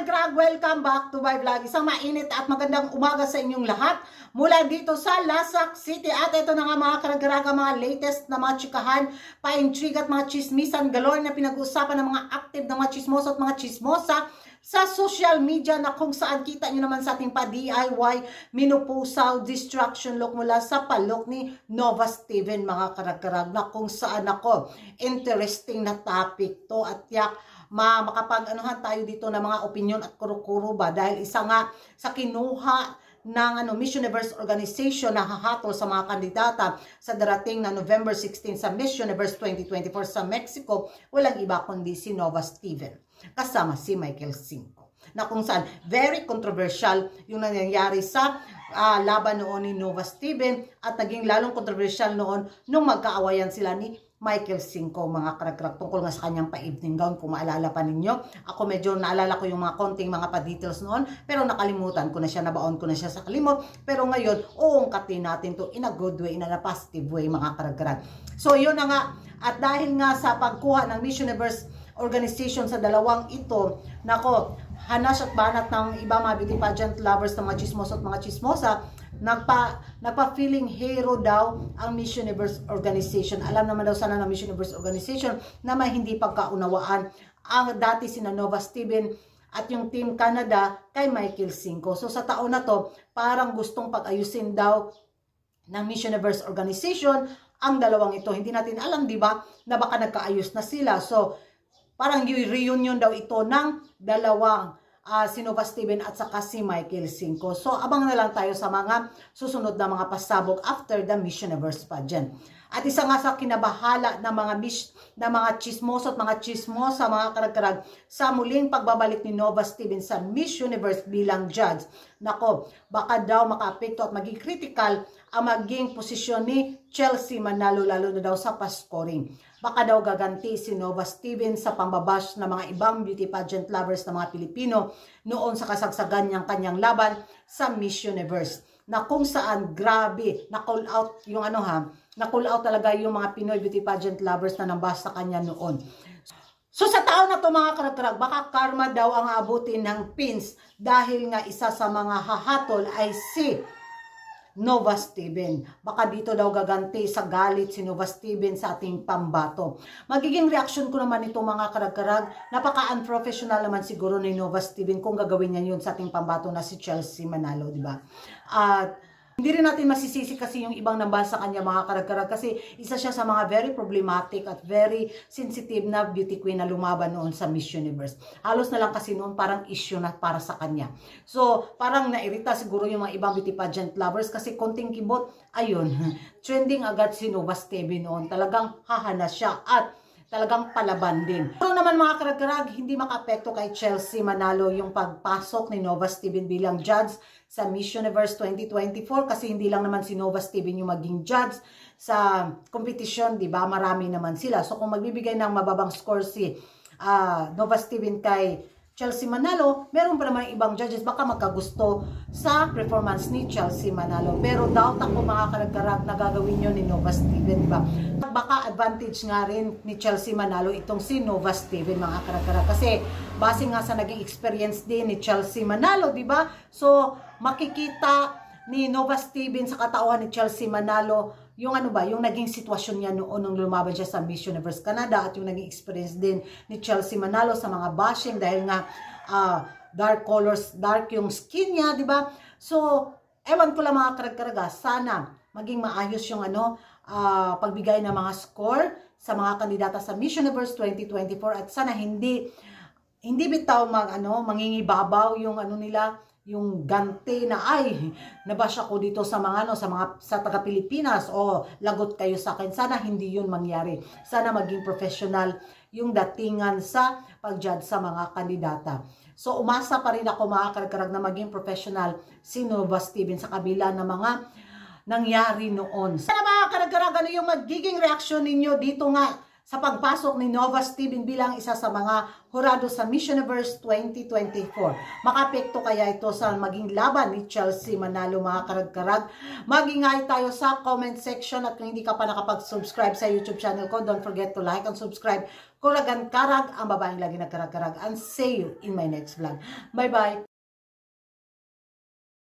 karag-karag, welcome back to my vlog. Isang mainit at magandang umaga sa inyong lahat mula dito sa Lasak City. At ito na nga mga karag-karag, mga latest na mga chikahan, pa-intrigue at mga chismisan galore na pinag-uusapan ng mga active na mga chismosa at mga chismosa sa social media, na kung saan kita nyo naman sa ating pa-DIY menopausal distraction look mula sa palok ni Nova Steven, mga karag-karag, na kung saan ako interesting na topic to at yak makapag-anuhan tayo dito ng mga opinion at kuro-kuro ba, dahil isa nga sa kinuha ng Miss Universe Organization na hahatol sa mga kandidata sa darating na November 16 sa Miss Universe 2024 sa Mexico, walang iba kundi si Nova Steven kasama si Michael Cinco, na kung saan very controversial yung nangyayari sa laban noon ni Nova Steven, at naging lalong controversial noon nung magkaawayan sila ni Michael Cinco, mga karag-karag, tungkol nga sa kanyang pa-evening gown. Kung maalala pa ninyo, ako medyo naalala ko yung mga konting mga pa-details noon, pero nakalimutan ko na siya, nabaon ko na siya sa kalimot. Pero ngayon, uungkatin natin to in a good way, in a positive way, mga karag-karag. So yun na nga, at dahil nga sa pagkuha ng Miss Universe Organization sa dalawang ito, nako, hanas at banat ng iba mga beauty pageant lovers, ng mga chismosa at mga chismosa, nagpa-feeling hero daw ang Miss Universe Organization. Alam naman daw sana ng Miss Universe Organization na may hindi pagkaunawaan ang dati sina Nova Steven at yung Team Canada kay Michael Cinco. So sa taon na to, parang gustong pag-ayusin daw ng Miss Universe Organization ang dalawang ito. Hindi natin alam, di ba, na baka nagkaayos na sila. So parang yung reunion daw ito ng dalawang si Nova Steven at saka si Michael Cinco. So abang na lang tayo sa mga susunod na mga pasabog after the Miss Universe pageant. At isa nga sa kinabahala ng mga chismoso at mga chismosa, mga karag-karag, sa muling pagbabalik ni Nova Steven sa Miss Universe bilang judge. Nako, baka daw makaapekto at maging critical ang maging posisyon ni Chelsea Manalo, lalo na daw sa pa-scoring. Baka daw gaganti si Nova Steven sa pambabash ng mga ibang beauty pageant lovers ng mga Pilipino noon sa kasagsagan niyang kanyang laban sa Miss Universe, na kung saan grabe na-call out yung na-call out talaga yung mga Pinoy beauty pageant lovers na nambasa sa kanya noon. So sa taon na to, mga karag-karag, baka karma daw ang abutin ng pins, dahil nga isa sa mga hahatol ay si Nova Steven. Baka dito daw gaganti sa galit si Nova Steven sa ating pambato. Magiging reaction ko naman ito, mga karag-karag, napaka-unprofessional naman siguro ni Nova Steven kung gagawin niya yun sa ating pambato na si Chelsea Manalo, di ba? At hindi rin natin masisisi kasi yung ibang nambasa sa kanya, mga karag-karag, kasi isa siya sa mga very problematic at very sensitive na beauty queen na lumaban noon sa Miss Universe. Halos na lang kasi noon parang issue na para sa kanya. So parang nairita siguro yung mga ibang beauty pageant lovers kasi konting kibot, ayun, trending agad si Nova Steven noon. Talagang hahanas siya at talagang palaban din. Pero naman, mga karag-karag, hindi makaapekto kay Chelsea Manalo yung pagpasok ni Nova Steven bilang judge sa Miss Universe 2024, kasi hindi lang naman si Nova Steven yung maging judge sa kompetisyon, di ba? Marami naman sila. So kung magbibigay ng mababang score si Nova Steven kay Chelsea Manalo, meron pa naman ibang judges baka magkagusto sa performance ni Chelsea Manalo. Pero doubt ako, mga karag-karag, na gagawin yun ni Nova Steven, diba? Baka advantage nga rin ni Chelsea Manalo itong si Nova Steven, mga karag-karag, kasi base nga sa naging experience din ni Chelsea Manalo, diba? So makikita ni Nova Steven sa katauhan ni Chelsea Manalo yung yung naging sitwasyon niya noon nung lumaban siya sa Miss Universe Canada, at yung naging experience din ni Chelsea Manalo sa mga bashing dahil nga dark colors, dark yung skin niya, di ba? So ewan ko lang, mga karag-karaga, sana maging maayos yung pagbigay ng mga score sa mga kandidata sa Miss Universe 2024, at sana hindi bitaw mangingibabaw yung nila, yung ganti na ay nabash ako dito sa mga sa taga Pilipinas, o lagot kayo sa akin. Sana hindi yun mangyari. Sana maging professional yung datingan sa pag-judge sa mga kandidata. So umasa pa rin ako, mga karag-karag, na maging professional si Nova Steven sa kabila ng mga nangyari noon. Sana, mga karag-karag, ano yung magiging reaction ninyo dito nga sa pagpasok ni Nova Steven bilang isa sa mga hurado sa Miss Universe 2024. Makapekto kaya ito sa maging laban ni Chelsea Manalo, mga karag-karag? Mag-ingay tayo sa comment section, at kung hindi ka pa nakapag-subscribe sa YouTube channel ko, don't forget to like and subscribe. Kuragan Karag, ang babaeng lagi nagkarag-karag. And see you in my next vlog. Bye-bye!